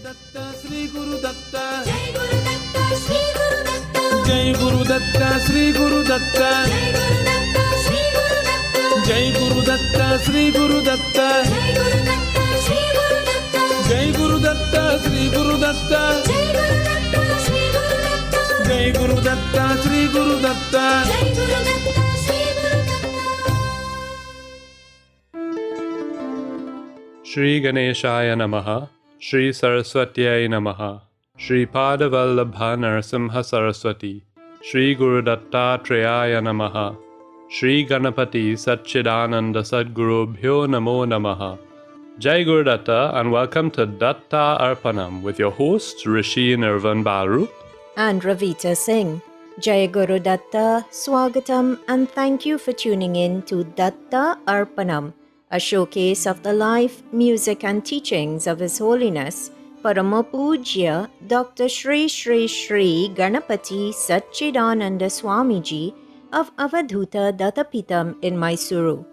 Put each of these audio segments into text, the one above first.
Datta, Sri Guru Datta. Jai Guru Datta, Sri Guru Datta. Jai Guru Datta, Sri Guru Datta. Jai Guru Datta, Sri Guru Datta. Jai Guru Datta, Sri Guru Datta. Jai Guru Datta, Sri Guru Datta. Jai Guru Datta, Sri Guru Datta. Jai Guru Datta, Sri Guru Datta. Jai Guru Datta, Sri Guru Datta. Shri Ganeshaya Namaha, Shri Saraswatyai Namaha, Shri Padavallabha Narasimha Saraswati, Shri Guru Dattatreya Namaha, Shri Ganapati Satchidananda Sadgurubhyo Namo Namaha. Jai Guru Datta and welcome to Datta Arpanam with your hosts Rishi Nirvan Baru and Ravita Singh. Jai Guru Datta, Swagatam, and thank you for tuning in to Datta Arpanam, a showcase of the life, music, and teachings of His Holiness Paramapujya Dr. Shri Shri Shri Ganapati Satchidananda Swamiji of Avadhuta Dattapitam in Mysuru.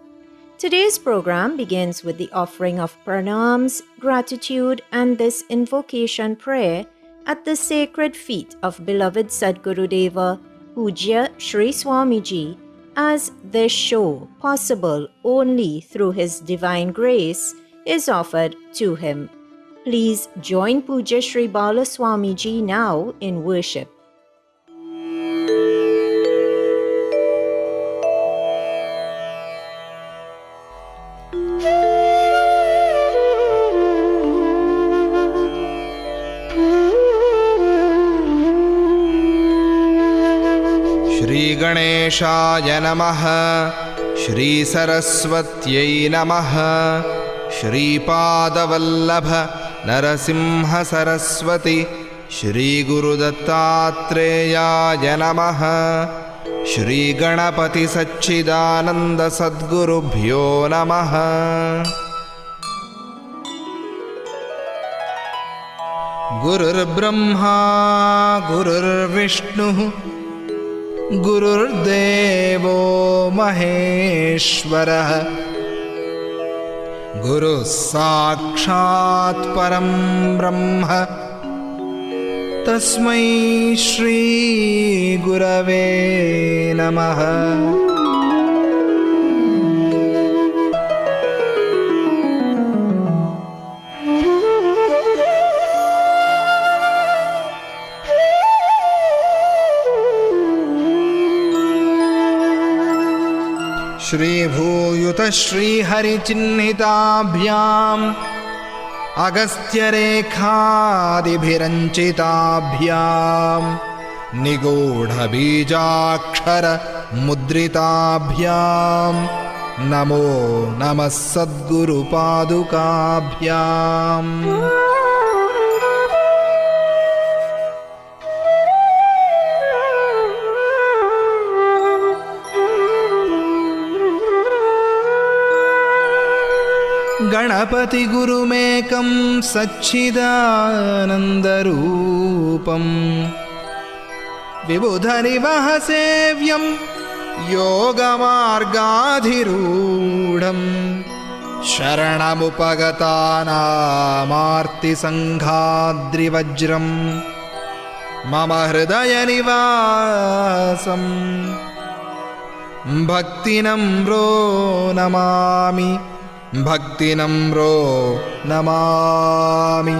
Today's program begins with the offering of pranams, gratitude, and this invocation prayer at the sacred feet of beloved Sadgurudeva Pujya Shri Swamiji, as this show, possible only through His divine grace, is offered to him. Please join Pujya Shri Bala Swamiji now in worship. श्रीगणेशाय नमः, श्रीसरस्वत्यै नमः, श्रीपादवल्लभ नरसिंह सरस्वती, श्रीगुरुदत्तात्रेयाय नमः, श्रीगणपतिसच्चिदानन्द सद्गुरुभ्यो नमः। गुरुर्ब्रह्मा गुरुर्विष्णुः गुरुर्देवो महेश्वरः, गुरुः साक्षात् परं ब्रह्म, तस्मै श्री गुरवे नमः। श्रीभूयुत श्रीहरिचिह्निताभ्याम् अगस्त्यरेखादिभिरञ्चिताभ्याम् निगूढबीजाक्षरमुद्रिताभ्याम् नमो नमः सद्गुरुपादुकाभ्याम्। गणपतिगुरुमेकं सच्चिदानन्दरूपं, विबुधनिवहसेव्यं योगमार्गाधिरूढं, शरणमुपगतानामार्तिसङ्घाद्रिवज्रं मम हृदयनिवासम् भक्तिनम्रो Namami, भक्तिनम्रो Namami.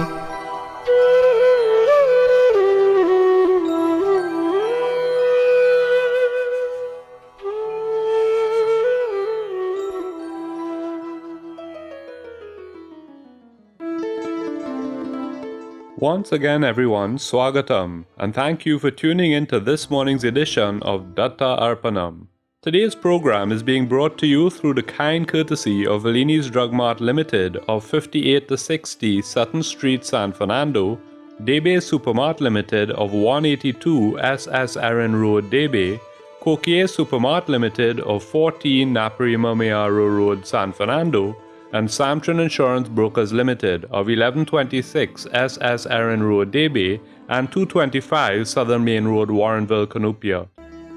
Once again, everyone, Swagatam, and thank you for tuning in to this morning's edition of Datta Arpanam. Today's program is being brought to you through the kind courtesy of Velini's Drug Mart Limited of 58 to 60 Sutton Street, San Fernando, Debe Supermart Limited of 182 SS Aaron Road, Debe, Coquier Supermart Limited of 14 Naparima Road, San Fernando, and Samtron Insurance Brokers Limited of 1126 SS Aaron Road, Debe, and 225 Southern Main Road, Warrenville, Cunupia.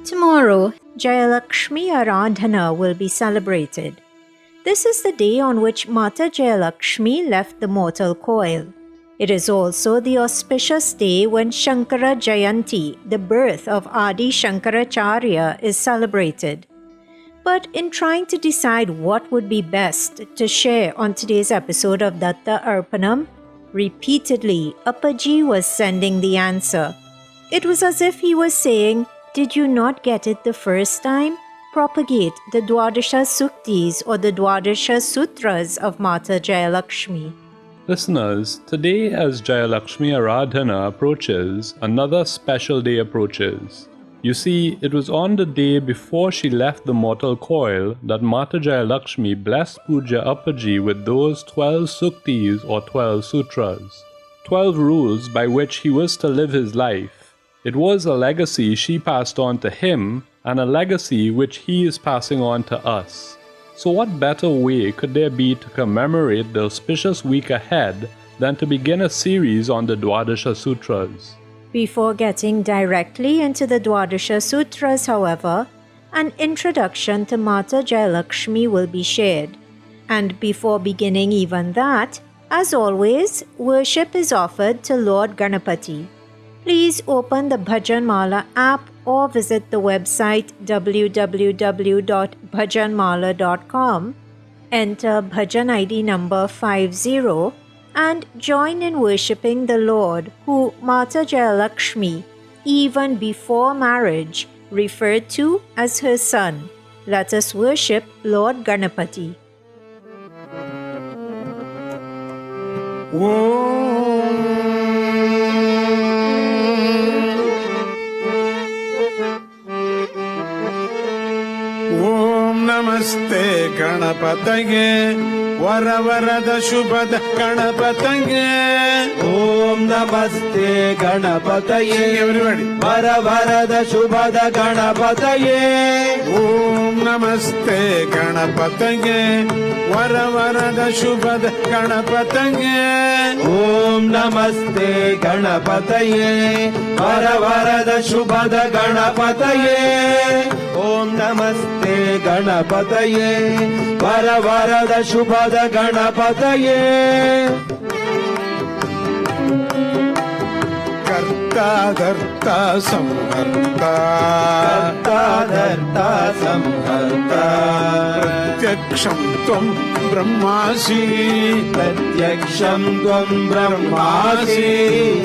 Tomorrow, Jayalakshmi Aradhana will be celebrated. This is the day on which Mata Jayalakshmi left the mortal coil. It is also the auspicious day when Shankara Jayanti, the birth of Adi Shankaracharya, is celebrated. But in trying to decide what would be best to share on today's episode of Datta Arpanam, repeatedly Appaji was sending the answer. It was as if he was saying, "Did you not get it the first time? Propagate the Dwadasha Suktis or the Dwadasha Sutras of Mata Jayalakshmi." Listeners, today as Jayalakshmi Aradhana approaches, another special day approaches. You see, it was on the day before she left the mortal coil that Mata Jayalakshmi blessed Pujya Appaji with those 12 suktis or 12 sutras, 12 rules by which he was to live his life. It was a legacy she passed on to him and a legacy which he is passing on to us. So what better way could there be to commemorate the auspicious week ahead than to begin a series on the Dwadasha Sutras? Before getting directly into the Dwadasha Sutras, however, an introduction to Mata Jayalakshmi will be shared. And before beginning even that, as always, worship is offered to Lord Ganapati. Please open the Bhajan Mala app or visit the website www.bhajanmala.com, enter Bhajan ID number 50 and join in worshipping the Lord who Mata Jayalakshmi, even before marriage, referred to as her son. Let us worship Lord Ganapati. ಓಂ ನಮಸ್ತೆ ಗಣಪತಗೆ ವರವರದ ಶುಭದ ಗಣಪತಗೆ ಓಂ ನಮಸ್ತೆ ಗಣಪತಯೇ ವರವರದ ಶುಭದ ಗಣಪತಯೇ ಓಂ ನಮಸ್ತೆ ಗಣಪತಗೆ ವರವರದ ಶುಭದ ಗಣಪತಗೆ ಓಂ ನಮಸ್ತೆ ಗಣಪತಯೇ ವರವರದ ಶುಭದ ಗಣಪತಯೇ ಓಂ ನಮಸ್ತೆ ಗಣಪತಯೇ ವರವರದ ಶುಭದ ಗಣಪತಯೇ ಕರ್ತಾಧರ್ತ ಸಂಹರ್ತ ಕರ್ತಾಧರ್ತ ಸಂಹರ್ತ ಪ್ರತ್ಯಕ್ಷಂ ತ್ವಂ ಬ್ರಹ್ಮಾಸಿ ಪ್ರತ್ಯಕ್ಷಂ ತ್ವಂ ಬ್ರಹ್ಮಾಸಿ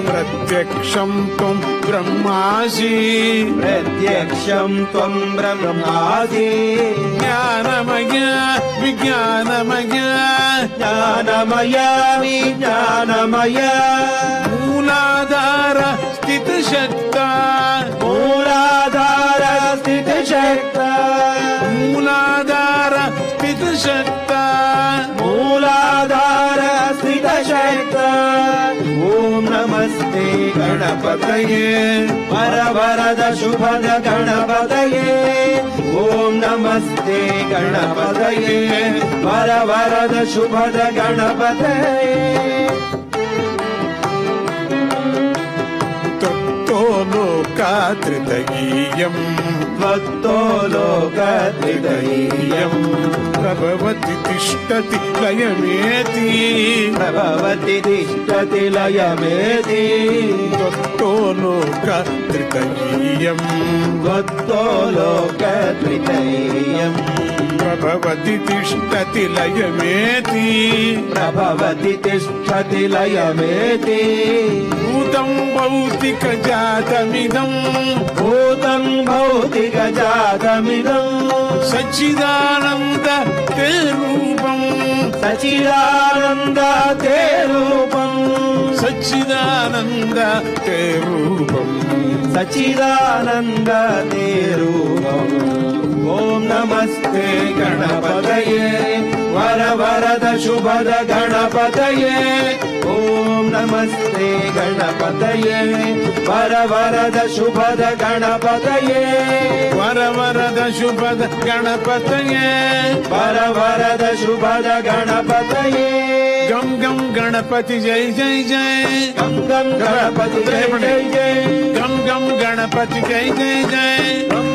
ಪ್ರತ್ಯಕ್ಷಂ ತ್ವಂ ಬ್ರಹ್ಮಾಸಿ ಪ್ರತ್ಯಕ್ಷಂ ತ್ವಂ ಬ್ರಹ್ಮಾಸಿ ಜ್ಞಾನಮಯ ವಿಜ್ಞಾನಮಯ ಜ್ಞಾನಮಯ ವಿಜ್ಞಾನಮಯ ಮೂಲಾಧಾರ ಸ್ಥಿತಶಕ್ತ ಮೂಲಾಧಾರ ಸ್ಥಿತಶಕ್ತ ಮೂಲಾಧಾರ ಸ್ಥಿತಶಕ್ತ ಮೂಲಾಧಾರ ಸ್ಥಿತಶಕ್ತ ಓಂ ನಮಸ್ತೆ ಗಣಪತಯೇ ವರವರದ ಶುಭದ ಗಣಪತಯೇ ಓಂ ನಮಸ್ತೆ ಗಣಪತಯೇ ವರವರದ ಶುಭದ ಗಣಪತಯೇ ತತ್ತೋ ಲೋಕಾತ್ರಿತಗೀಯಂ त्वत्तो लोकत्रिदयीयम् प्रभवति तिष्ठति लयमेति प्रभवति तिष्ठति लयमेति तत्तो लोकात्रितगीयम् त्वत्तो लोकत्रिदयीयम् प्रभवति तिष्ठति लयमेति प्रभवति तिष्ठति लयमेति भूतं भौतिकजातमिदम् भूतं भौतिकजातमिदम् सच्चिदानन्द ते रूपम् सच्चिदानन्द ते रूपम् सच्चिदानन्द ते रूपम् सच्चिदानन्द ते रूपम् ॐ नमस्ते गणपतये वरवरद शुभद गणपतये ॐ नमस्ते गणपतये वरवरद शुभद गणपतये वरवरद शुभद गणपतये वरवरद शुभद गणपतये गम गम गणपति जय जय जय गम गम गणपति जय जय जय गम गम गणपति जय जय जय गम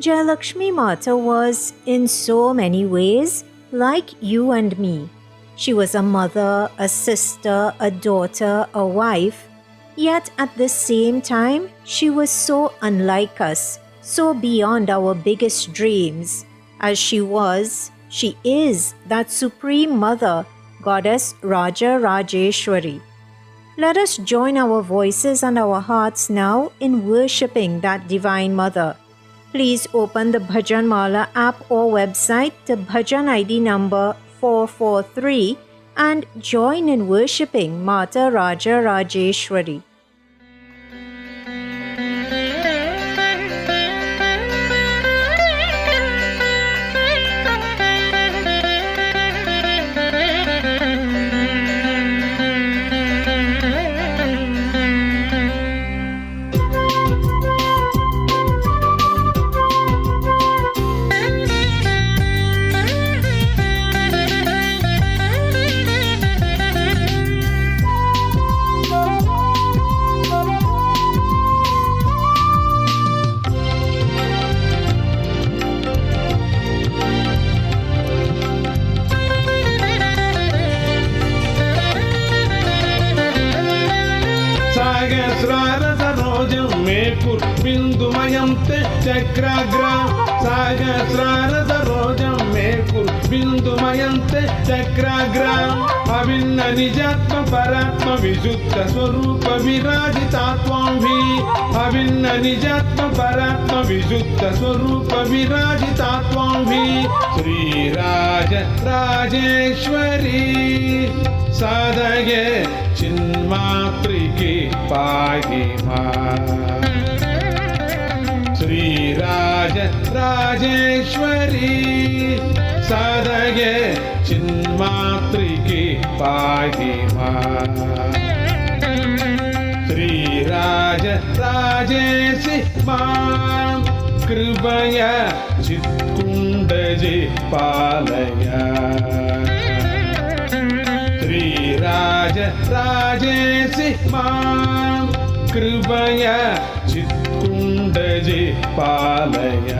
Jayalakshmi Mata was, in so many ways, like you and me. She was a mother, a sister, a daughter, a wife. Yet at the same time, she was so unlike us, so beyond our biggest dreams. As she is that Supreme Mother, Goddess Raja Rajeshwari. Let us join our voices and our hearts now in worshipping that Divine Mother. Please open the Bhajan Mala app or website to Bhajan ID number 443 and join in worshipping Mata Raja Rajeshwari. బిందుమయంతే చక్రాగ్ర సహస్రారద రోజం మేకుర్ బిందుమయంతే చక్రాగ్ర అవిన్న నిజాత్మ పరాత్మ విశుద్ధ స్వరూప విరాజితాత్వాంభి అవిన్న నిజాత్మ పరాత్మ విశుద్ధ స్వరూప విరాజితాత్వాంభి శ్రీరాజ రాజేశ్వరి సాధగే చిన్మాత్రికి పాహి మా శ్రీరాజ రాజేశ్వరి సాధగే చిన్మాత్రికి పాహి మా శ్రీరాజ రాజేసి మాం కృపయ చిత్కుండజి పాలయ శ్రీరాజ రాజేసి మాం కృపయ చిత్కుండజి పాలయ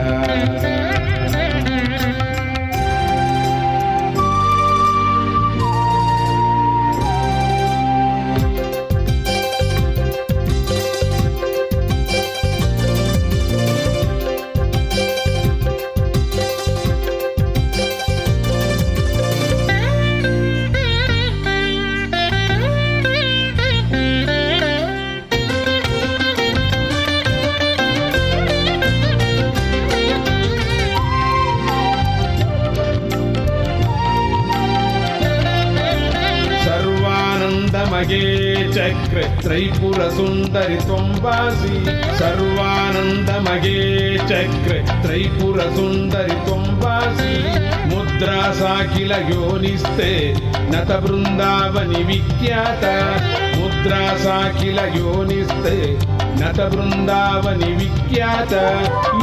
మగే చక్ర త్రైపుర సుందరి త్వంబాసి సర్వానందమగే చక్ర త్రైపుర సుందరి త్వంబాసి ముద్రా సాకిల యోనిస్తే నత బృందావని విఖ్యాత ముద్రా సాకిల యోనిస్తే నత బృందావని విఖ్యాత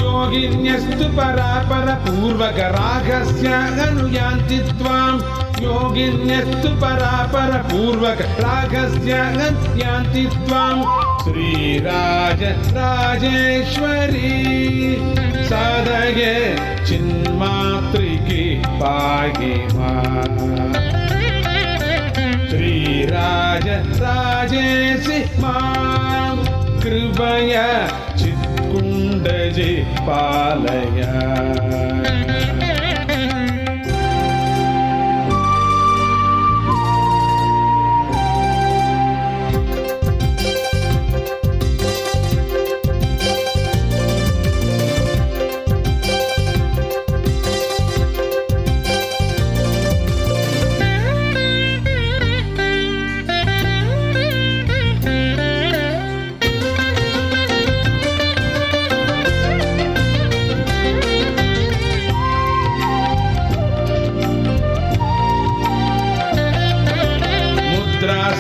యోగిన్యస్తు పరాపర పూర్వక రాగస్య అనుయాంతి త్వాం योगिन्यस्तु परापर पूर्वक रागस्य యాంతి త్వాం శ్రీరాజ రాజేశ్వరి సాధగే చిన్మాత్రికి పాహి మా శ్రీరాజ రాజేసి మాం కృపయ చిత్కుండజి పాలయ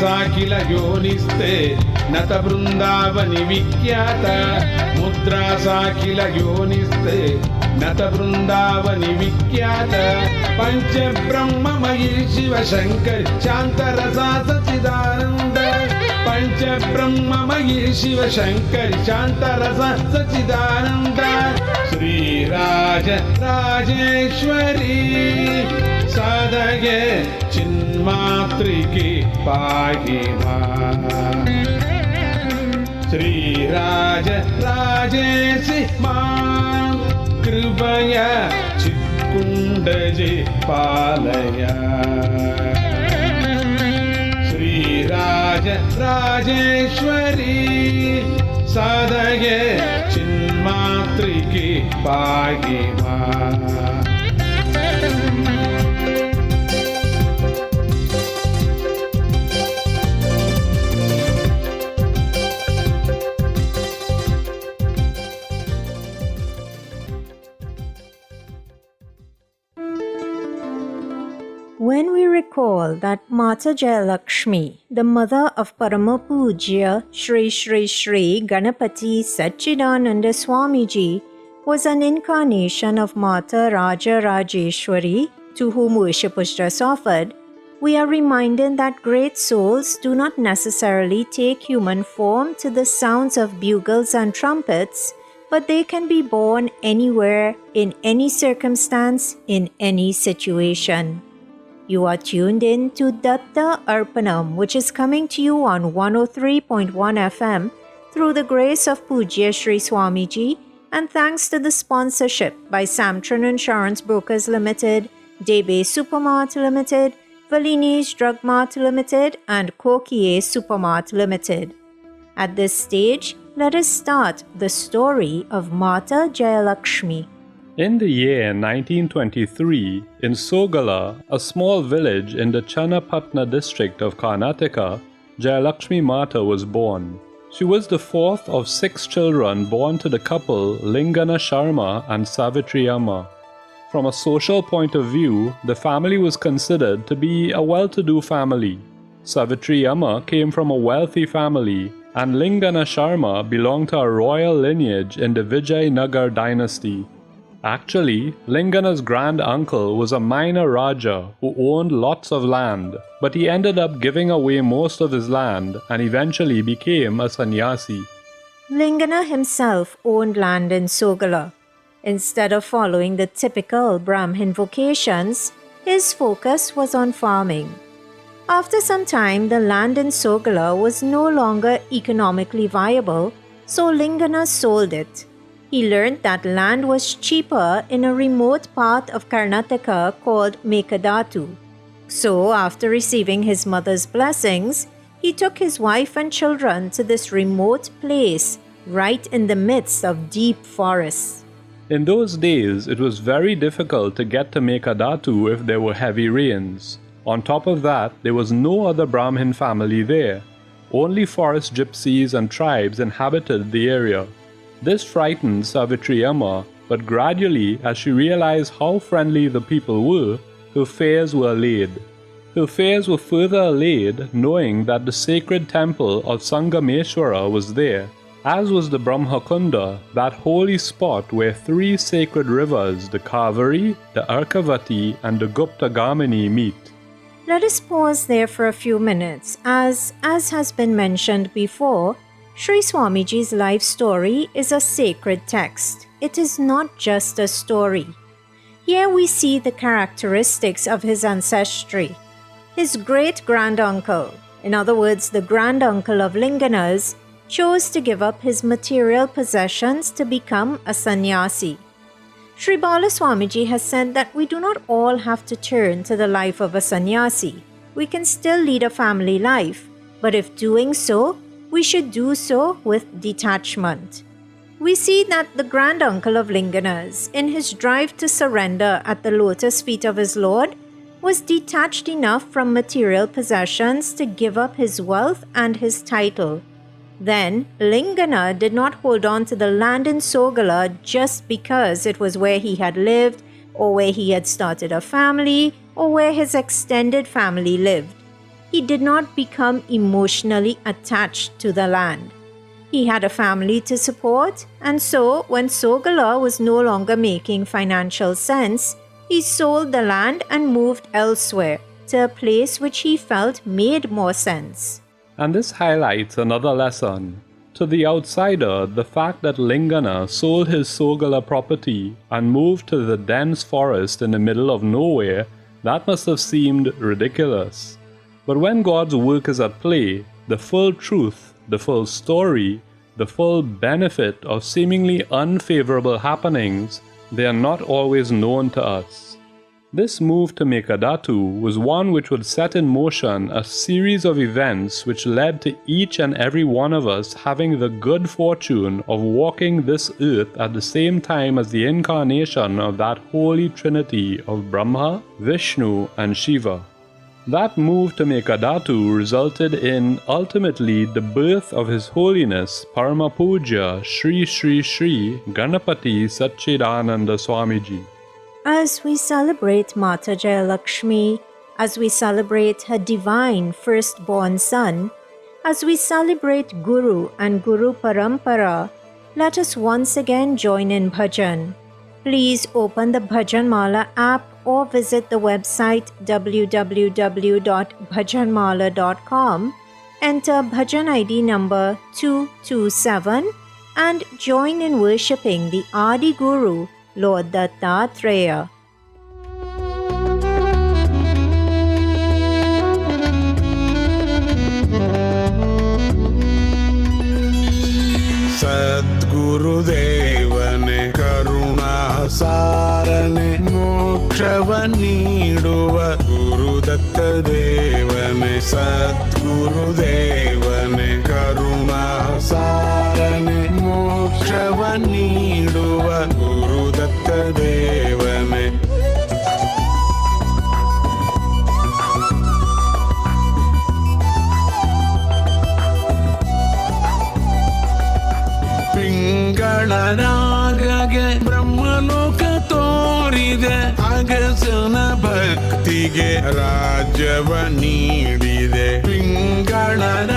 సాకిల యోనిస్తే నత బృందావని విఖ్యాత ముద్రా సాకిల యోనిస్తే నత బృందావని విఖ్యాత పంచబ్రహ్మమయీ శివ శంకర్ శాంతరసా సచిదానంద पंच ब्रह्ममयी शिव शंकर शांत रस सच्चिदानंद श्री राज राजेश्वरी साधगे चिन्मातृकी पाहि मां श्री राज राजेशि मां कृपया चित्कुण्डजे पालय श्री राज राजेश्वरी साधगे चिन्मातृकी पाहि मां When we recall that Mata Jayalakshmi, the mother of Paramapujya Shri Shri Shri Ganapati Satchidananda Swamiji, was an incarnation of Mata Raja Rajeshwari, to whom worship was just offered, we are reminded that great souls do not necessarily take human form to the sounds of bugles and trumpets, but they can be born anywhere, in any circumstance, in any situation. You are tuned in to Datta Arpanam, which is coming to you on 103.1 FM through the grace of Pujya Sri Swamiji and thanks to the sponsorship by Samtran Insurance Brokers Limited, Debe Supermart Limited, Valini's Drug Mart Limited and Kokie Supermart Limited. At this stage, let us start the story of Mata Jayalakshmi. In the year 1923, in Sogala, a small village in the Channapatna district of Karnataka, Jayalakshmi Mata was born. She was the fourth of 6 children born to the couple Lingana Sharma and Savitri Amma. From a social point of view, the family was considered to be a well-to-do family. Savitri Amma came from a wealthy family, and Lingana Sharma belonged to a royal lineage in the Vijayanagar dynasty. Actually, Lingana's grand uncle was a minor Raja who owned lots of land, but he ended up giving away most of his land and eventually became a sannyasi. Lingana himself owned land in Sogala. Instead of following the typical Brahmin vocations, his focus was on farming. After some time, the land in Sogala was no longer economically viable, so Lingana sold it. He learned that land was cheaper in a remote part of Karnataka called Mekadatu. So, after receiving his mother's blessings, he took his wife and children to this remote place, right in the midst of deep forests. In those days, it was very difficult to get to Mekadatu if there were heavy rains. On top of that, there was no other Brahmin family there. Only forest gypsies and tribes inhabited the area. This frightened Savitri Amma, but gradually, as she realized how friendly the people were, her fears were allayed. Her fears were further allayed knowing that the sacred temple of Sangameshwara was there, as was the Brahmakunda, that holy spot where 3 sacred rivers, the Kaveri, the Arkavati, and the Guptagamini meet. Let us pause there for a few minutes, as has been mentioned before, Sri Swamiji's life story is a sacred text. It is not just a story. Here we see the characteristics of his ancestry. His great-granduncle, in other words, the granduncle of Linganas, chose to give up his material possessions to become a sannyasi. Sri Bala Swamiji has said that we do not all have to turn to the life of a sannyasi. We can still lead a family life, but if doing so, we should do so with detachment. We see that the granduncle of Linganas, in his drive to surrender at the lotus feet of his Lord, was detached enough from material possessions to give up his wealth and his title. Then, Lingana did not hold on to the land in Sogala just because it was where he had lived, or where he had started a family, or where his extended family lived. He did not become emotionally attached to the land. He had a family to support, and so when Sogala was no longer making financial sense, he sold the land and moved elsewhere, to a place which he felt made more sense. And this highlights another lesson. To the outsider, the fact that Lingana sold his Sogala property and moved to the dense forest in the middle of nowhere, that must have seemed ridiculous. But when God's work is at play, the full truth, the full story, the full benefit of seemingly unfavorable happenings, they are not always known to us. This move to Mekadatu was one which would set in motion a series of events which led to each and every one of us having the good fortune of walking this earth at the same time as the incarnation of that holy trinity of Brahma, Vishnu and Shiva. That move to Mekadatu resulted in ultimately the birth of His Holiness Paramapuja Sri Sri Sri Ganapati Satchidananda Swamiji. As we celebrate Mata Jayalakshmi, as we celebrate her divine firstborn son, as we celebrate Guru and Guru Parampara, let us once again join in bhajan. Please open the Bhajan Mala app or visit the website www.bhajanmala.com, enter bhajan ID number 227 and join in worshipping the Adi Guru, Lord Dattatreya. ಸದ್ಗುರುದೇವನೆ ಕರುಣಾಸಾರನೆ ಮೋಕ್ಷವ ನೀಡುವ ಗುರುದತ್ತ ದೇವನೆ ಸದ್ಗುರುದೇವನೆ ಕರುಣಾಸಾರನೆ ಮೋಕ್ಷವ ನೀಡುವ ಗುರುದತ್ತ ದೇವನೆ ಪಿಂಗಳನಾಗಗೆ ಬ್ರಹ್ಮಲೋಕ ತೋರಿದೆ ಅಗಸನ ಭಕ್ತಿಗೆ ರಾಜ್ಯವ ನೀಡಿದೆ ಪಿಂಗಳನಾಗಗೆ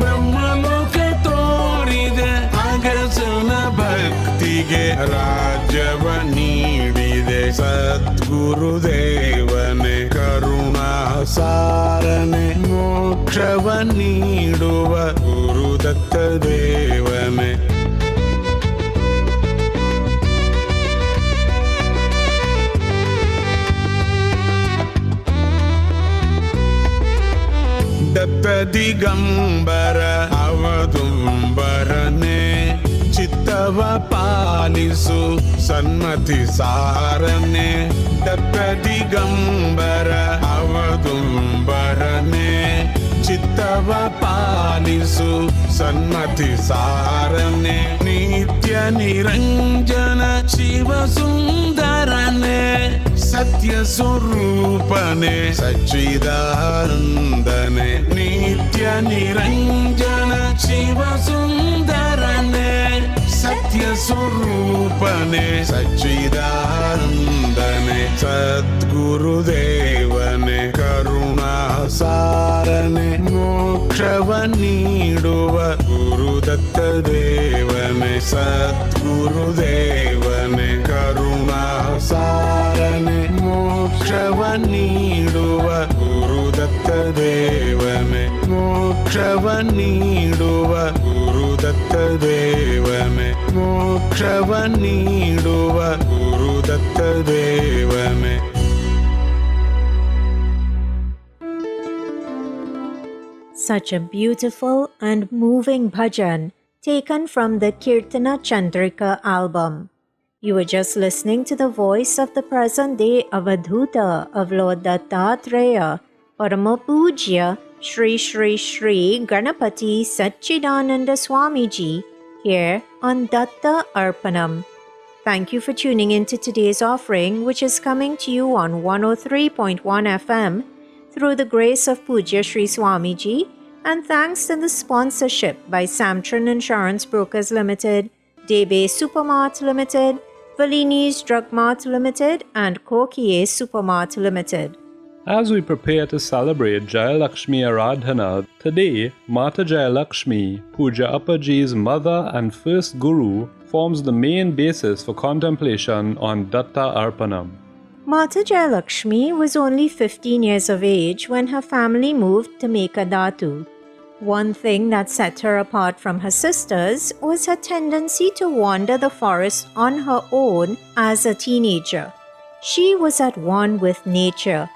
ಬ್ರಹ್ಮಲೋಕ ತೋರಿದೆ ಅಗಸನ ಭಕ್ತಿಗೆ ರಾಜ್ಯವ ನೀಡಿದೆ ಸದ್ಗುರುದೇವನೆ ಕರುಣಾಸಾರನೆ ಮೋಕ್ಷವ ನೀಡುವ ಗುರುದತ್ತ ದೇವನೆ ದತ್ತ ದಿಗಂಬರ ಅವದುಂಬರನೆ ಚಿತ್ತವ ಪಾಲಿಸು ಸನ್ಮತಿ ಸಾರನೆ ದತ್ತ ದಿಗಂಬರ ಅವದುಂಬರನೆ ಚಿತ್ತವ ಪಾಲಿಸು ಸನ್ಮತಿ ಸಾರನೆ ನಿತ್ಯ ನಿರಂಜನ ಶಿವ ಸುಂದರನೆ ಸತ್ಯ ಸ್ವರೂಪನೆ ಸಚ್ಚಿದಾನಂದನೆ ನಿತ್ಯ ನಿರಂಜನ ಶಿವ ಸುಂದರನೆ ಸತ್ಯ ಸ್ವರೂಪನೆ ಸಚ್ಚಿದಾನಂದನೆ ಸದ್ಗುರುದೇವನೆ ಕರುಣಾಸಾರನೆ ಮೋಕ್ಷವ ನೀಡುವ ಗುರುದತ್ತ ದೇವನೆ ಸದ್ಗುರುದೇವನೆ ಕರುಣಾಸಾರನೆ ಮೋಕ್ಷವ ನೀಡುವ ಗುರುದತ್ತ ದೇವನೆ ಮೋಕ್ಷವ ನೀಡುವ ಗುರುದತ್ತ ದೇವನೆ ಮೋಕ್ಷವ ನೀಡುವ Gurudatta ದೇವನೆ Such a beautiful and moving bhajan taken from the Kirtana Chandrika album. You were just listening to the voice of the present-day Avadhuta of Lord Dattatreya, Paramapujya Sri Sri Sri Ganapati Satchidananda Swamiji, here on Datta Arpanam. Thank you for tuning in to today's offering, which is coming to you on 103.1 FM through the grace of Pujya Sri Swamiji, and thanks to the sponsorship by Samtran Insurance Brokers Limited, Debe Supermart Limited, Valini's Drug Mart Limited, and Kokie Supermart Limited. As we prepare to celebrate Jayalakshmi Aradhana, today Mata Jayalakshmi, Puja Appaji's mother and first guru, forms the main basis for contemplation on Datta Arpanam. Mata Jayalakshmi was only 15 years of age when her family moved to Mekadatu. One thing that set her apart from her sisters was her tendency to wander the forest on her own as a teenager. She was at one with nature.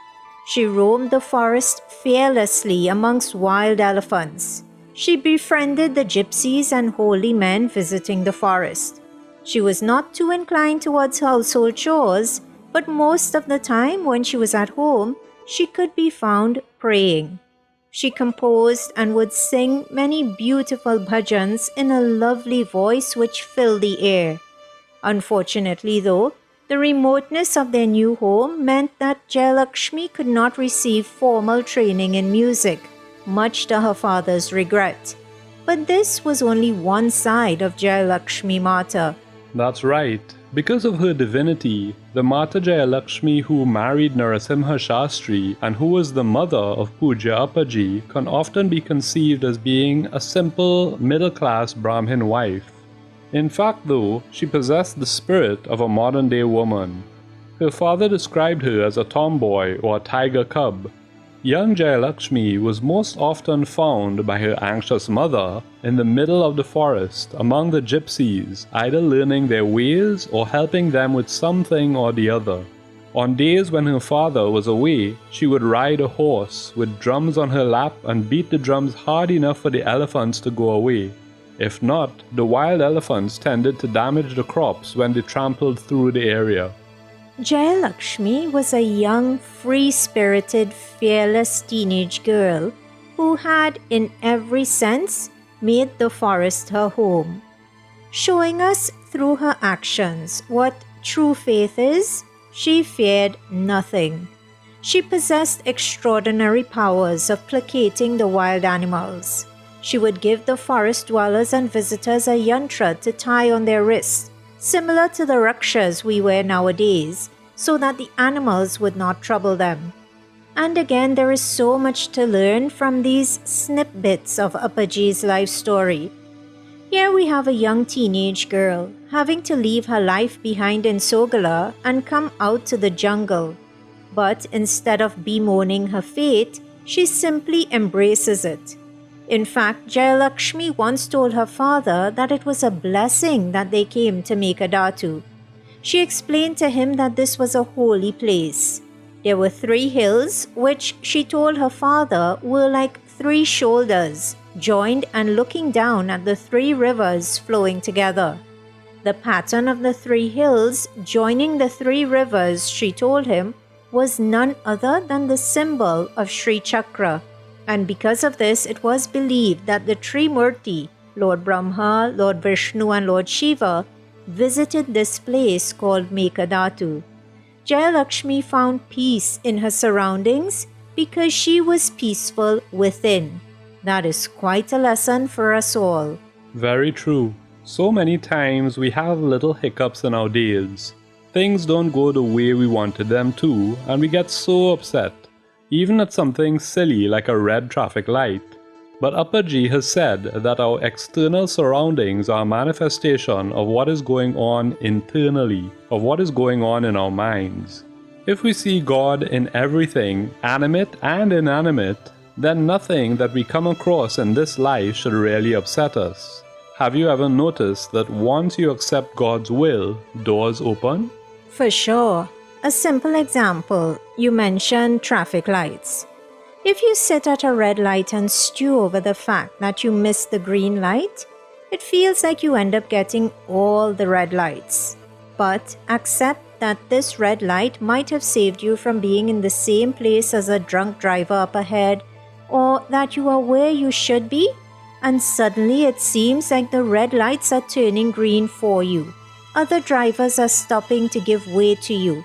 She roamed the forest fearlessly amongst wild elephants. She befriended the gypsies and holy men visiting the forest. She was not too inclined towards household chores, but most of the time when she was at home, she could be found praying. She composed and would sing many beautiful bhajans in a lovely voice which filled the air. Unfortunately, though, the remoteness of their new home meant that Jayalakshmi could not receive formal training in music, much to her father's regret. But this was only one side of Jayalakshmi Mata. That's right. Because of her divinity, the Mata Jayalakshmi who married Narasimha Shastri and who was the mother of Pujya Appaji can often be conceived as being a simple, middle-class Brahmin wife. In fact, though, she possessed the spirit of a modern-day woman. Her father described her as a tomboy or a tiger cub. Young Jayalakshmi was most often found by her anxious mother in the middle of the forest among the gypsies, either learning their ways or helping them with something or the other. On days when her father was away, she would ride a horse with drums on her lap and beat the drums hard enough for the elephants to go away. If not, the wild elephants tended to damage the crops when they trampled through the area. Jayalakshmi was a young, free-spirited, fearless teenage girl who had, in every sense, made the forest her home. Showing us through her actions what true faith is, she feared nothing. She possessed extraordinary powers of placating the wild animals. She would give the forest dwellers and visitors a yantra to tie on their wrists, similar to the rakshas we wear nowadays, so that the animals would not trouble them. And again, there is so much to learn from these snippets of Appaji's life story. Here we have a young teenage girl having to leave her life behind in Sogala and come out to the jungle. But instead of bemoaning her fate, she simply embraces it. In fact, Jayalakshmi once told her father that it was a blessing that they came to Mekadatu. She explained to him that this was a holy place. There were 3 hills, which she told her father were like 3 shoulders, joined and looking down at the 3 rivers flowing together. The pattern of the 3 hills joining the 3 rivers, she told him, was none other than the symbol of Sri Chakra. And because of this, it was believed that the Trimurti, Lord Brahma, Lord Vishnu and Lord Shiva, visited this place called Mekadatu. Jayalakshmi found peace in her surroundings because she was peaceful within. That is quite a lesson for us all. Very true. So many times we have little hiccups in our days. Things don't go the way we wanted them to, and we get so upset, even at something silly like a red traffic light. But Appaji has said that our external surroundings are a manifestation of what is going on internally, of what is going on in our minds. If we see God in everything, animate and inanimate, then nothing that we come across in this life should really upset us. Have you ever noticed that once you accept God's will, doors open? For sure. A simple example, you mentioned traffic lights. If you sit at a red light and stew over the fact that you missed the green light, it feels like you end up getting all the red lights. But accept that this red light might have saved you from being in the same place as a drunk driver up ahead, or that you are where you should be, and suddenly it seems like the red lights are turning green for you. Other drivers are stopping to give way to you.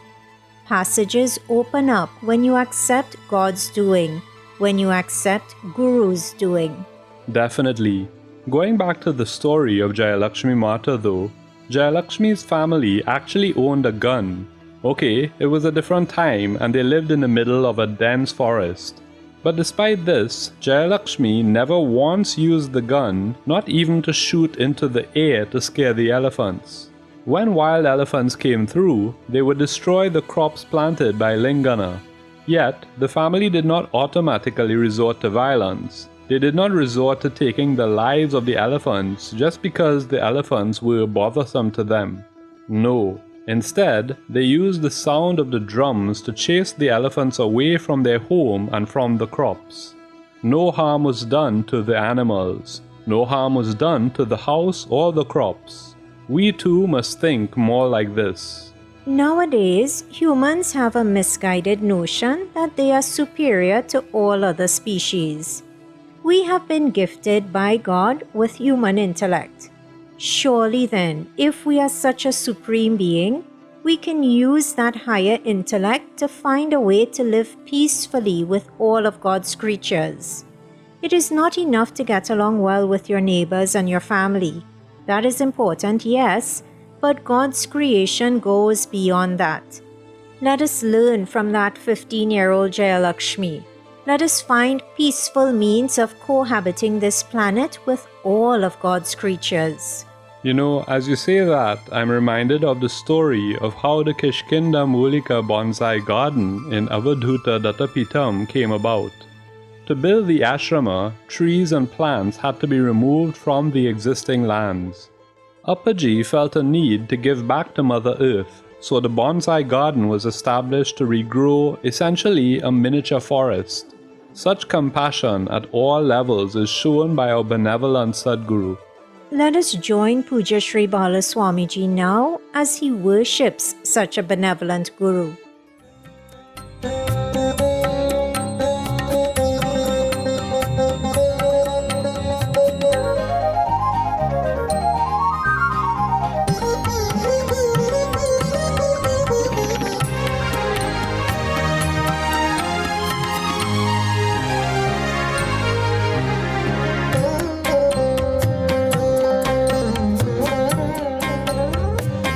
Passages open up when you accept God's doing, when you accept Guru's doing. Definitely. Going back to the story of Jayalakshmi Mata though, Jayalakshmi's family actually owned a gun. Okay, it was a different time and they lived in the middle of a dense forest. But despite this, Jayalakshmi never once used the gun, not even to shoot into the air to scare the elephants. When wild elephants came through, they would destroy the crops planted by Lingana. Yet, the family did not automatically resort to violence. They did not resort to taking the lives of the elephants just because the elephants were bothersome to them. No. Instead, they used the sound of the drums to chase the elephants away from their home and from the crops. No harm was done to the animals. No harm was done to the house or the crops. We too must think more like this. Nowadays, humans have a misguided notion that they are superior to all other species. We have been gifted by God with human intellect. Surely then, if we are such a supreme being, we can use that higher intellect to find a way to live peacefully with all of God's creatures. It is not enough to get along well with your neighbors and your family. That is important, yes, but God's creation goes beyond that. Let us learn from that 15-year-old Jayalakshmi. Let us find peaceful means of cohabiting this planet with all of God's creatures. You know, as you say that, I'm reminded of the story of how the Kishkinda Mulika bonsai garden in Avadhuta Dattapitam came about. To build the ashrama, trees and plants had to be removed from the existing lands. Appaji felt a need to give back to Mother Earth, so the bonsai garden was established to regrow essentially a miniature forest. Such compassion at all levels is shown by our benevolent Sadguru. Let us join Puja Sri Bala Swamiji now as he worships such a benevolent Guru.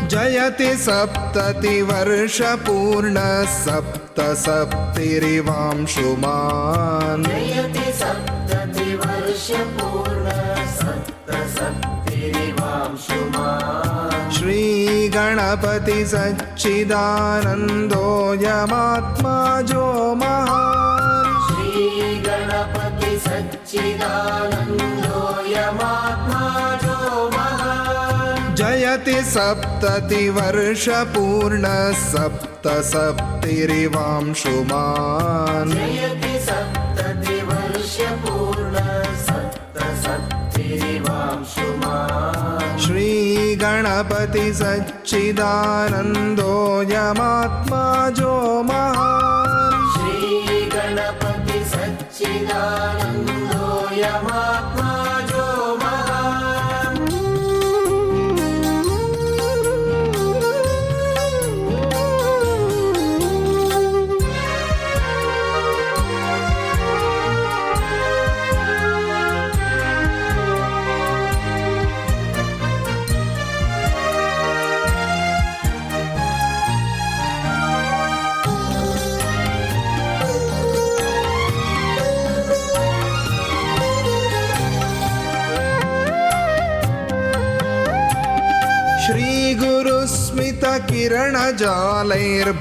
जयति सप्ततिवर्षपूर्णः सप्तसप्तिरिवांशुमान् श्रीगणपति सच्चिदानन्दोऽयमात्मा जो महान् जयति सप्ततिवर्षपूर्णः सप्तसप्तिरिवांशुमान् श्रीगणपति सच्चिदानन्दोऽयमात्मा जो महान्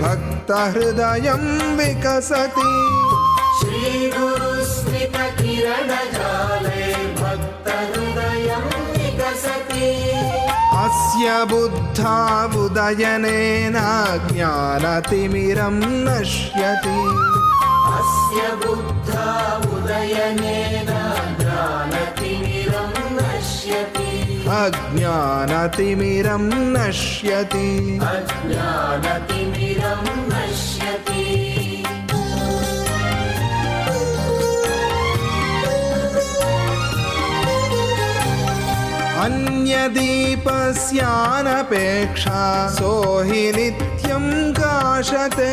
श्रीगुरुस्मितकिरणजालैर्भक्तहृदयं विकसति अस्य बुद्धावुदयनेन ज्ञानतिमिरं नश्यति अज्ञानतिमिरं नश्यति अन्यदीपस्यानपेक्षा सोहि नित्यं काशते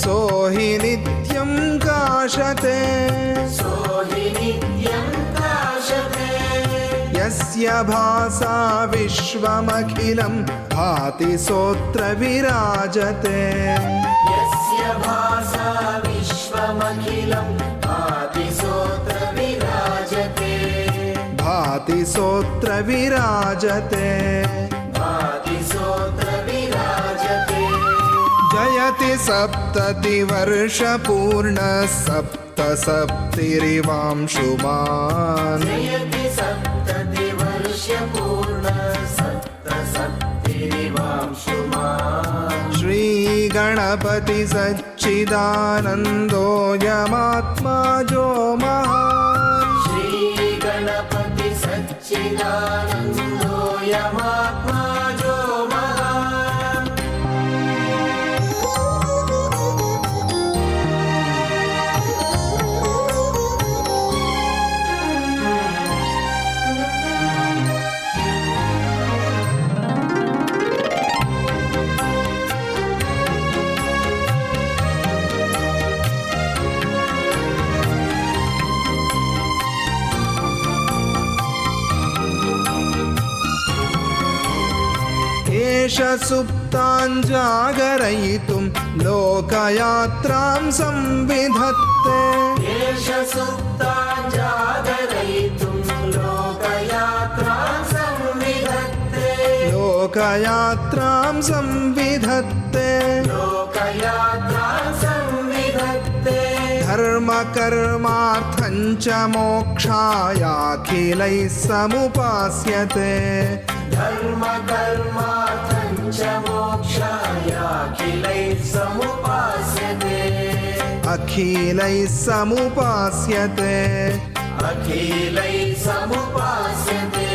सोहि नित्यं काशते यस्य भासा विश्वमखिलं भाति सोऽत्र विराजते यस्य भासा विश्वमखिलं भाति सो सोऽत्र विराजते जयति सप्ततिवर्षपूर्णः सप्तसप्तिरिवांशुमान् श्रीगणपति सच्चिदानन्दोऽयमात्माजो महान् श्रीगणपति सच्चिदानन्दोऽयमात्माजो महान् एष सुप्तान् जागरयितुं लोकयात्रां संविधत्ते एष सुप्तान् जागरयितुं लोकयात्रां संविधत्ते लोकयात्रां संविधत्ते लोकयात्रां संविधत्ते धर्मकर्मार्थं च मोक्षायाखिलैः समुपास्यते धर्मकर्मार्थं च मोक्षायाखिलैः समुपास्यते अखिलैः समुपास्यते अखिलैः समुपास्यते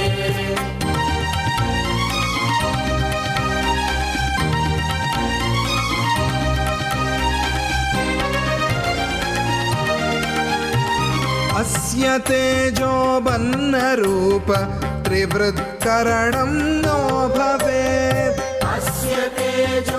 अस्य तेजोबन्नरूप त्रिवृत्करणं नो भवेत् अस्य तेजोबन्धरूप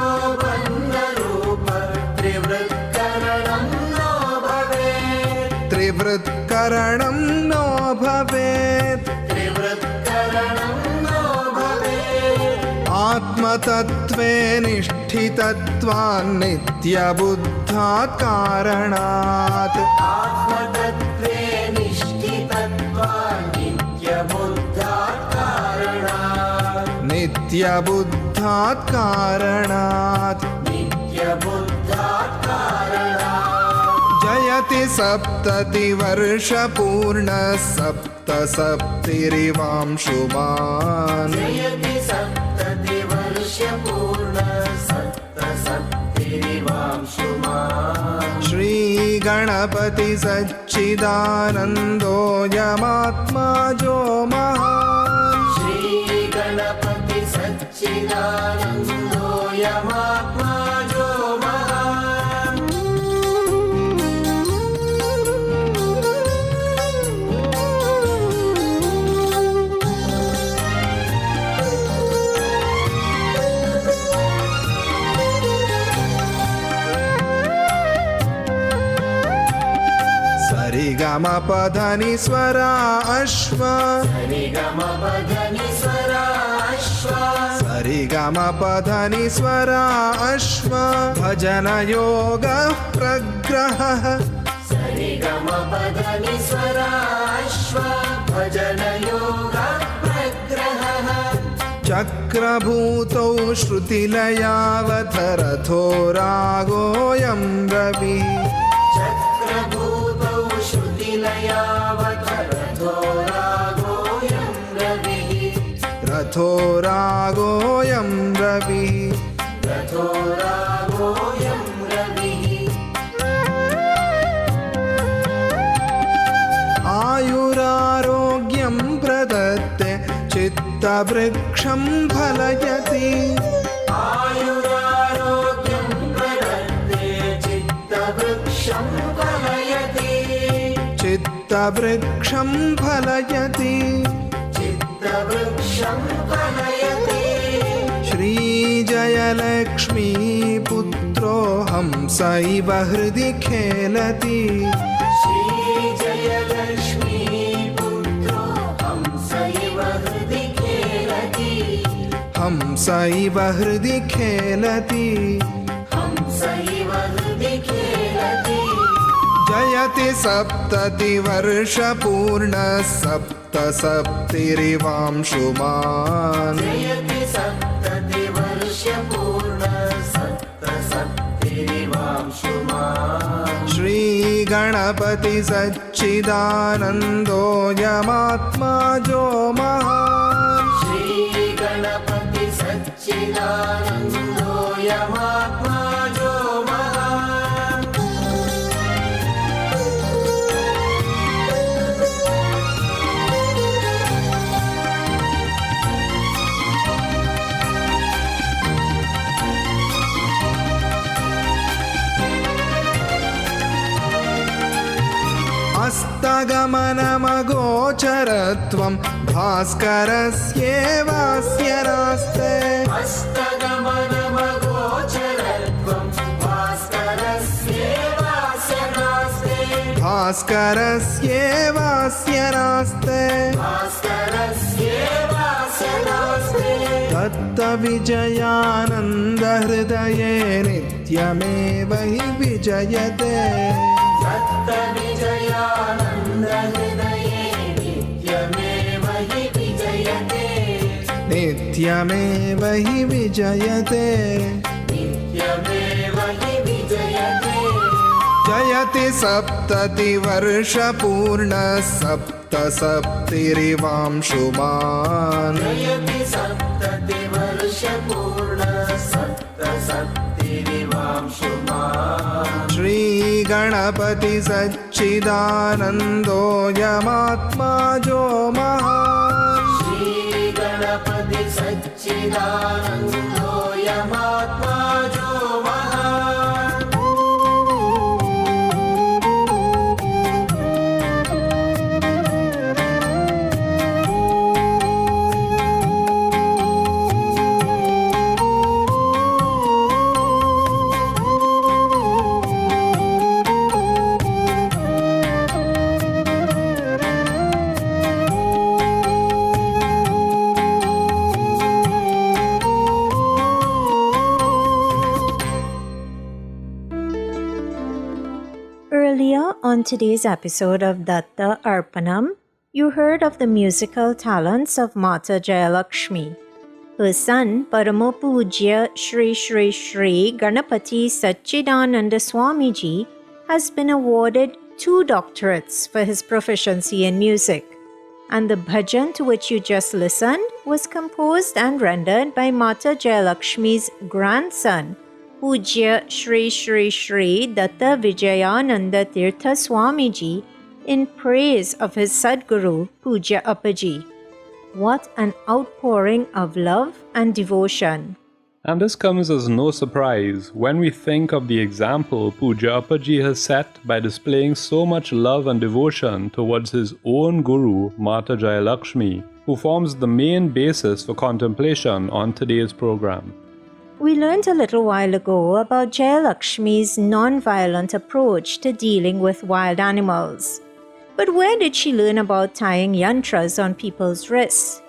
त्रिवृत्करणं नो भवेत् त्रिवृत्करणं नो भवेत् त्रिवृत्करणं नो भवेत् आत्मतत्त्वे निष्ठितत्वान् नित्यबुद्धात् कारणात् आत्मतत्त्वे निष्ठितत्वान् नित्यबुद्धात् कारणात् नित्यबुद्धात् कारणात् नित्यबुद्धात् कारणात् जयति सप्ततिवर्षपूर्णः सप्तसप्तिरिवांशुमान् जयति सप्ततिवर्षपूर्णः सप्तसप्तिरिवांशुमान् श्रीगणपति सच्चिदानन्दोऽयमात्माजो महान् श्रीगणपति सच्चिदानन्दोऽयमात्माजो महान् सरिगमपधनि स्वरा अश्व सरिगमपधनि स्वरा अश्व सरिगमपधनि स्वरा अश्व भजनयोगः प्रग्रहः सरिगमपधनि स्वरा अश्व भजनयोगः प्रग्रहः चक्रभूतौ श्रुतिलयावथ रथो रागोऽयं रविः चक्रभूतौ श्रुतिलयावथ रथो रागोऽयं रविः रथो रागोऽयं रविः रथो रागोऽयं रविः आयुरारोग्यं प्रदत्ते चित्तवृक्षं फलयति आयुरारोग्यं प्रदत्ते चित्तवृक्षं फलयति चित्तवृक्षं फलयति चित्तवृक्षं फलयति श्रीजयलक्ष्मीपुत्रो हंसैव हृदि खेलति श्रीजयलक्ष्मीपुत्रो हंसैव हृदि खेलति हंसैव हृदि खेलति हंसैव हृदि खेलति जयति सप्ततिवर्षपूर्णः सप्तसप्तिरिवांशुमान् जयति सप्ततिवर्षपूर्णः सप्तसप्तिरिवांशुमान् श्रीगणपति सच्चिदानन्दोऽयमात्मा जो महान् श्रीगणपति सच्चिदानन्दोऽयमात्मा जो महान् हस्तगमनमगोचरत्वं भास्करस्येवास्य नास्ते हस्तगमनमगोचरत्वं भास्करस्येवास्य नास्ते भास्करस्येवास्य नास्ते भास्करस्येवास्य नास्ते दत्तविजयानन्दहृदये नित्यमेव हि विजयते दत्तविजयानन्दहृदये नित्यमेव हि विजयते नित्यमेव हि विजयते नित्यमेव हि विजयते जयति सप्ततिवर्षपूर्णः सप्तसप्तिरिवांशुमान् जयति सप्ततिवर्षपूर्णः सप्तसप्तिरिवांशुमान् श्रीगणपति सच्चिदानन्दोऽयमात्मा जो महान् श्रीगणपति सच्चिदानन्दोऽयमात्मा जो महान् Earlier on today's episode of Datta Arpanam, you heard of the musical talents of Mata Jayalakshmi. Her son, Paramapujya Shri Shri Shri Ganapati Satchidananda Swamiji, has been awarded 2 doctorates for his proficiency in music. And the bhajan to which you just listened was composed and rendered by Mata Jayalakshmi's grandson, Pujya Shri Shri Shri Datta Vijayananda Tirtha Swamiji, in praise of his Sadguru, Pujya Appaji. What an outpouring of love and devotion! And this comes as no surprise when we think of the example Pujya Appaji has set by displaying so much love and devotion towards his own guru, Mata Jayalakshmi, who forms the main basis for contemplation on today's program. We learned a little while ago about Jayalakshmi's non-violent approach to dealing with wild animals. But where did she learn about tying yantras on people's wrists?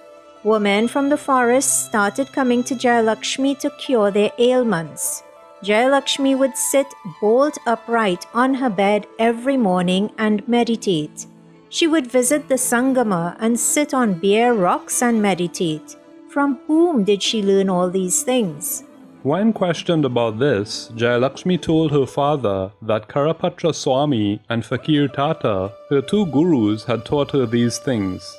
Women from the forest started coming to Jayalakshmi to cure their ailments. Jayalakshmi would sit bolt upright on her bed every morning and meditate. She would visit the Sangama and sit on bare rocks and meditate. From whom did she learn all these things? When questioned about this, Jayalakshmi told her father that Karapatra Swami and Fakir Datta, her 2 gurus, had taught her these things.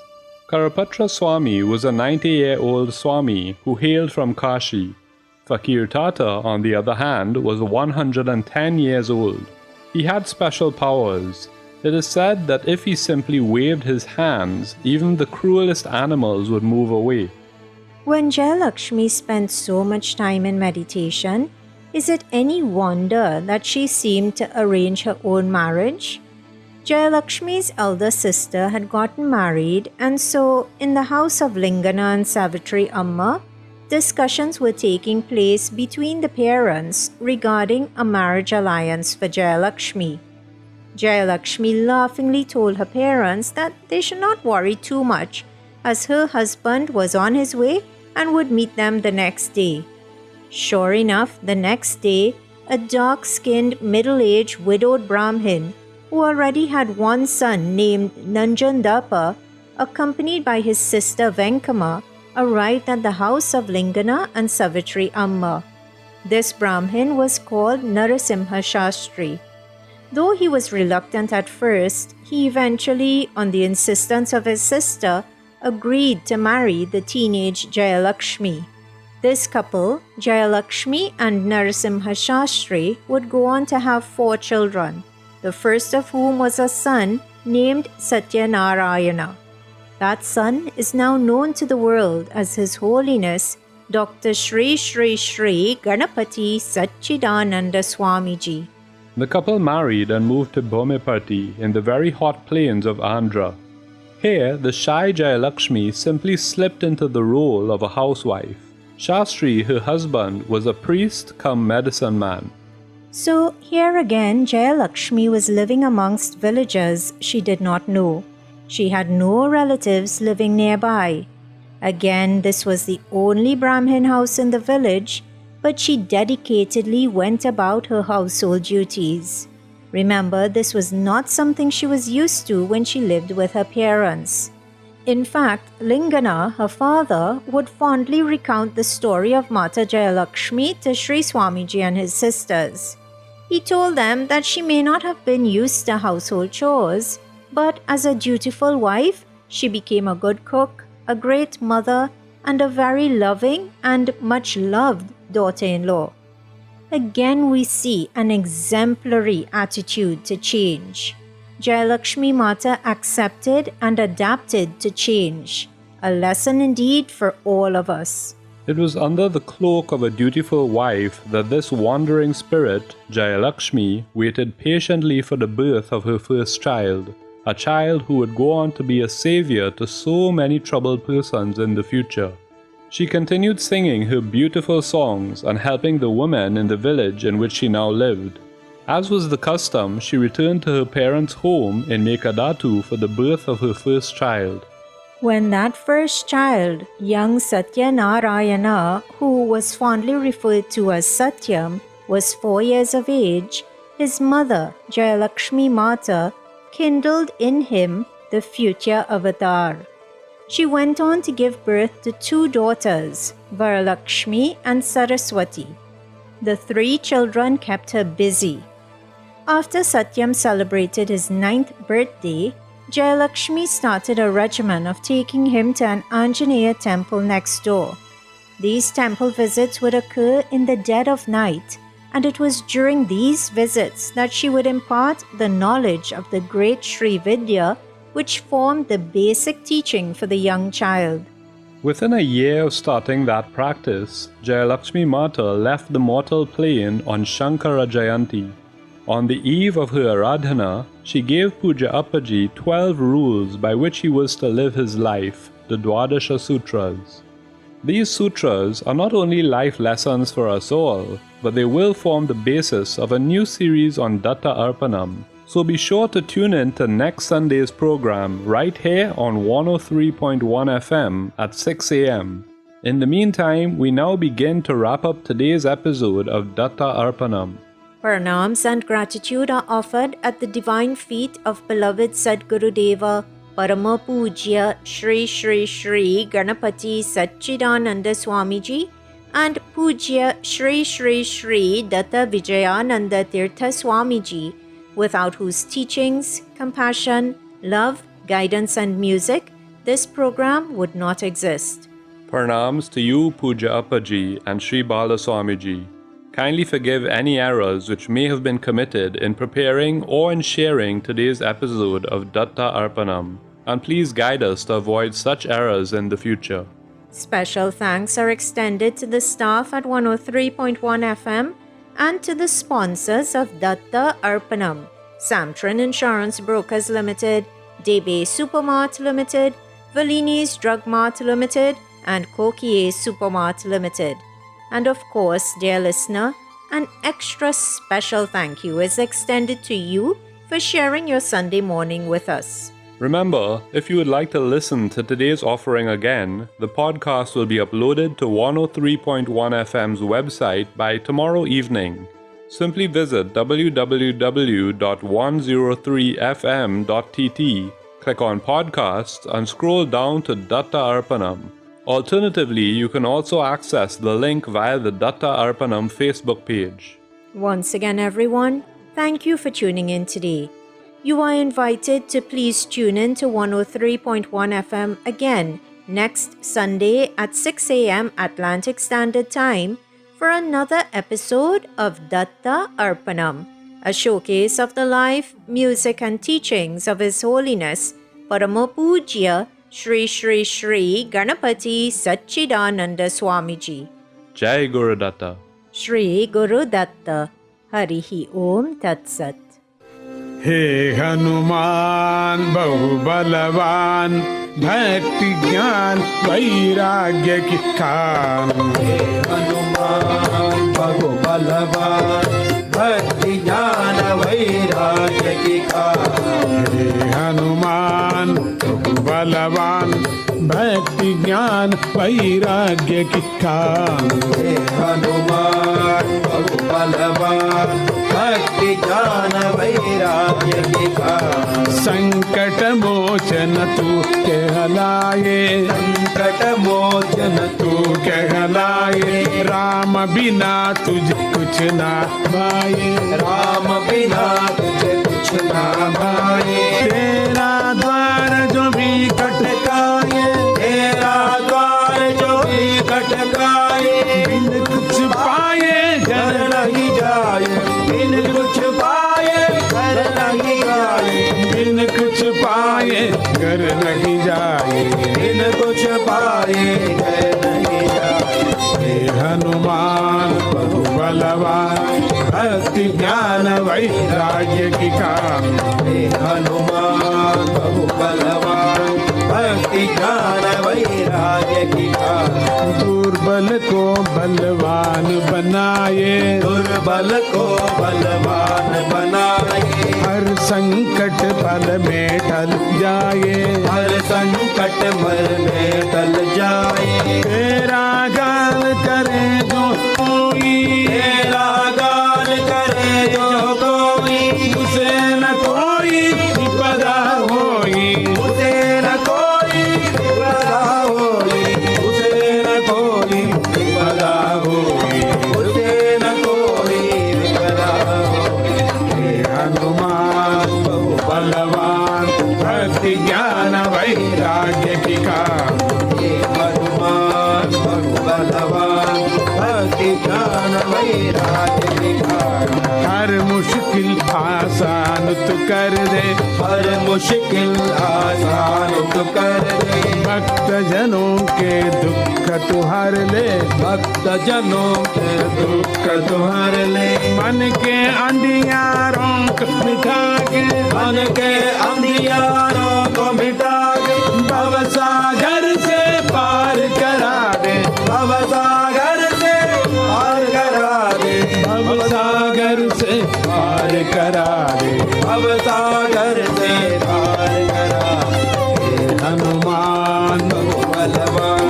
Karapatra Swami was a 90-year-old Swami who hailed from Kashi. Fakir Datta, on the other hand, was 110 years old. He had special powers. It is said that if he simply waved his hands, even the cruelest animals would move away. When Jayalakshmi spent so much time in meditation, is it any wonder that she seemed to arrange her own marriage? Jayalakshmi's elder sister had gotten married, and so, in the house of Lingana and Savitri Amma, discussions were taking place between the parents regarding a marriage alliance for Jayalakshmi. Jayalakshmi laughingly told her parents that they should not worry too much, as her husband was on his way and would meet them the next day. Sure enough, the next day, a dark-skinned, middle-aged, widowed Brahmin who already had one son named Nanjandapa, accompanied by his sister Venkama, arrived at the house of Lingana and Savitri Amma. This Brahmin was called Narasimha Shastri. Though he was reluctant at first, he eventually, on the insistence of his sister, agreed to marry the teenage Jayalakshmi. This couple, Jayalakshmi and Narasimha Shastri, would go on to have 4 children, the first of whom was a son named Satyanarayana. That son is now known to the world as His Holiness Dr. Shri Shri Shri Ganapati Satchidananda Swamiji. The couple married and moved to Bhumipati in the very hot plains of Andhra. Here, the shy Jayalakshmi simply slipped into the role of a housewife. Shastri, her husband, was a priest come medicine man. So here again Jayalakshmi was living amongst villagers she did not know. She had no relatives living nearby. Again, this was the only Brahmin house in the village, but she dedicatedly went about her household duties. Remember, this was not something she was used to when she lived with her parents. In fact, Lingana, her father, would fondly recount the story of Mata Jayalakshmi to Sri Swamiji and his sisters. He told them that she may not have been used to household chores, but as a dutiful wife, she became a good cook, a great mother, and a very loving and much loved daughter-in-law. Again, we see an exemplary attitude to change. Jayalakshmi Mata accepted and adapted to change, a lesson indeed for all of us. It was under the cloak of a dutiful wife that this wandering spirit, Jayalakshmi, waited patiently for the birth of her first child, a child who would go on to be a savior to so many troubled persons in the future. She continued singing her beautiful songs and helping the women in the village in which she now lived. As was the custom, she returned to her parents' home in Mekadatu for the birth of her first child. When that first child, young Satyanarayana, who was fondly referred to as Satyam, was 4 years of age, his mother, Jayalakshmi Mata, kindled in him the future avatar. She went on to give birth to 2 daughters, Varalakshmi and Saraswati. The 3 children kept her busy. After Satyam celebrated his 9th birthday, Jayalakshmi started a regimen of taking him to an Anjaneya temple next door. These temple visits would occur in the dead of night, and it was during these visits that she would impart the knowledge of the great Sri Vidya, which formed the basic teaching for the young child. Within a year of starting that practice, Jayalakshmi Mata left the mortal plane on Shankara Jayanti. On the eve of her Aradhana, she gave Puja Appaji 12 rules by which he was to live his life, the Dwadasha Sutras. These sutras are not only life lessons for us all, but they will form the basis of a new series on Datta Arpanam. So be sure to tune in to next Sunday's program right here on 103.1 FM at 6 a.m. In the meantime, we now begin to wrap up today's episode of Datta Arpanam. Pranams and gratitude are offered at the divine feet of beloved Sadguru Deva, Parama Pujya Shri Shri Shri Ganapati Satchidananda Swamiji and Pujya Shri Shri Shri Datta Vijayananda Tirtha Swamiji, without whose teachings, compassion, love, guidance and music, this program would not exist. Pranams to you, Puja Appaji and Sri Bala Swamiji. Kindly forgive any errors which may have been committed in preparing or in sharing today's episode of Datta Arpanam, and please guide us to avoid such errors in the future. Special thanks are extended to the staff at 103.1 FM and to the sponsors of Datta Arpanam: Samtran Insurance Brokers Limited, Debe Supermart Limited, Valini's Drug Mart Limited, and Kokie Supermart Limited. And of course, dear listener, an extra special thank you is extended to you for sharing your Sunday morning with us. Remember, if you would like to listen to today's offering again, the podcast will be uploaded to 103.1 FM's website by tomorrow evening. simply visit www.103fm.tt, click on Podcasts, and scroll down to Datta Arpanam. Alternatively, you can also access the link via the Datta Arpanam Facebook page. Once again, everyone, thank you for tuning in today. You are invited to please tune in to 103.1 FM again next Sunday at 6 a.m. Atlantic Standard Time for another episode of Datta Arpanam, a showcase of the life, music, and teachings of His Holiness Parama Pujya Shri Shri Shri Ganapati Satchidananda Swamiji. Jai Guru Datta. Shri Guru Datta. Harihi Om Tat Sat. हे हनुमान बहुबलवान भक्ति ज्ञान वैराग्य की खान हनुमान बहु बलवान भक्ति ज्ञान वैराग्य की खान हे हनुमान बहुबलवान भक्ति ज्ञान वैराग्य की खान हे हनुमान बहु बलवान भक्ति ज्ञान वैराग्य की खान संकट मोचन तू कहलाए संकट मोचन तू कहलाए राम बिना तुझ कुछ ना भाए राम बिना तुझे कुछ ना भाए तेरा द्वार जो भी खटकाए तेरा द्वार जो भी खटकाए बिन कुछ पाए घर नहीं जाए बिन कुछ पाए घर नहीं जाए बिन कुछ पाए घर नहीं जाए बिन कुछ पाए घर नहीं जाए हे हनुमान बहु बलवान भक्ति ज्ञान वैराग्य की काम हे हनुमान बहु बलवान भक्ति ज्ञान वैराग्य की खान दुर्बल को बलवान बनाए दुर्बल को बलवान बनाए हर संकट पल में टल जाए हर संकट मर में टल जाए तेरा गान करे जो कोई तेरा गान करे जो कोई उसे न कोई विपदा होई उसे न कोई विपदा होई उसे न कोई विपदा होई उसे न कोई विपदा होई हे हनुमान बहु बलवान भक्ति ज्ञान वैराग्य की काम हे हनुमान बहु बलवान भक्ति ज्ञान वैराग्य की खान हर मुश्किल आसान तू कर दे हर मुश्किल आसान तू कर दे भक्त जनों के दुख तू हर ले भक्त जनों के दुख तू हर ले मन के अंधियारों को मिटा के मन के अंधियारों को मिटा दे भव सागर से पार करा दे भव सागर से पार करा दे भव सागर से पार करा दे भव सागर से पार करा दे हनुमान बहु बलवान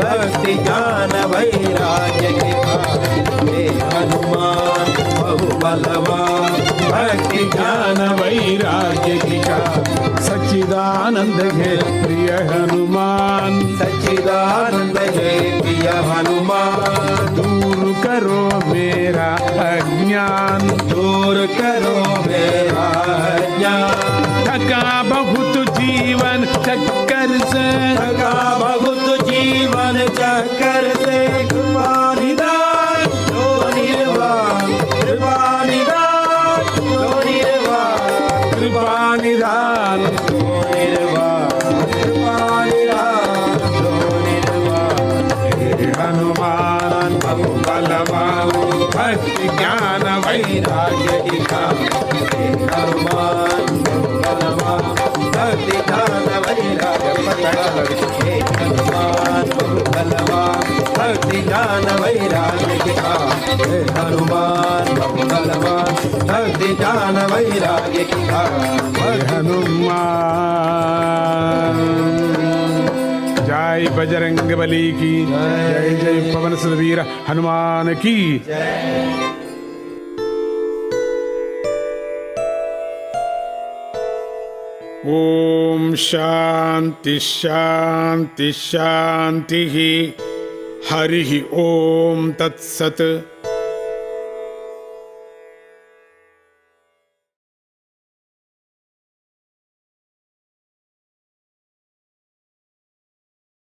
भक्ति ज्ञान वैराग्य की खान हे हनुमान बहु बलवान भक्ति ज्ञान ज्ञान वैराग्य की काम सच्चिदानंद है प्रिय हनुमान सच्चिदानंद जय प्रिय हनुमान दूर करो मेरा अज्ञान दूर करो मेरा ज्ञान थका बहुत जीवन चक्कर से थका बहुत जीवन चक्कर से कृपा निदान जो निर्वाण कृपा निदान जो निर्वाण कृपा निधान जो निर्वाण कृपा निदान जो निर्वाण हे हनुमान बहु बलवान भक्ति ज्ञान वैराग्य की काम हे हनुमान बलवान भक्ति ज्ञान वैराग्य हे हनुमान बलवान भक्ति ज्ञान वैराग्य की खान हे हनुमान बलवान भक्ति ज्ञान वैराग्य की खान हे हनुमान जय बजरंग बली की जय जय पवन सुत वीर हनुमान की ॐ शान्ति शान्ति शान्तिः हरिः ॐ तत्सत्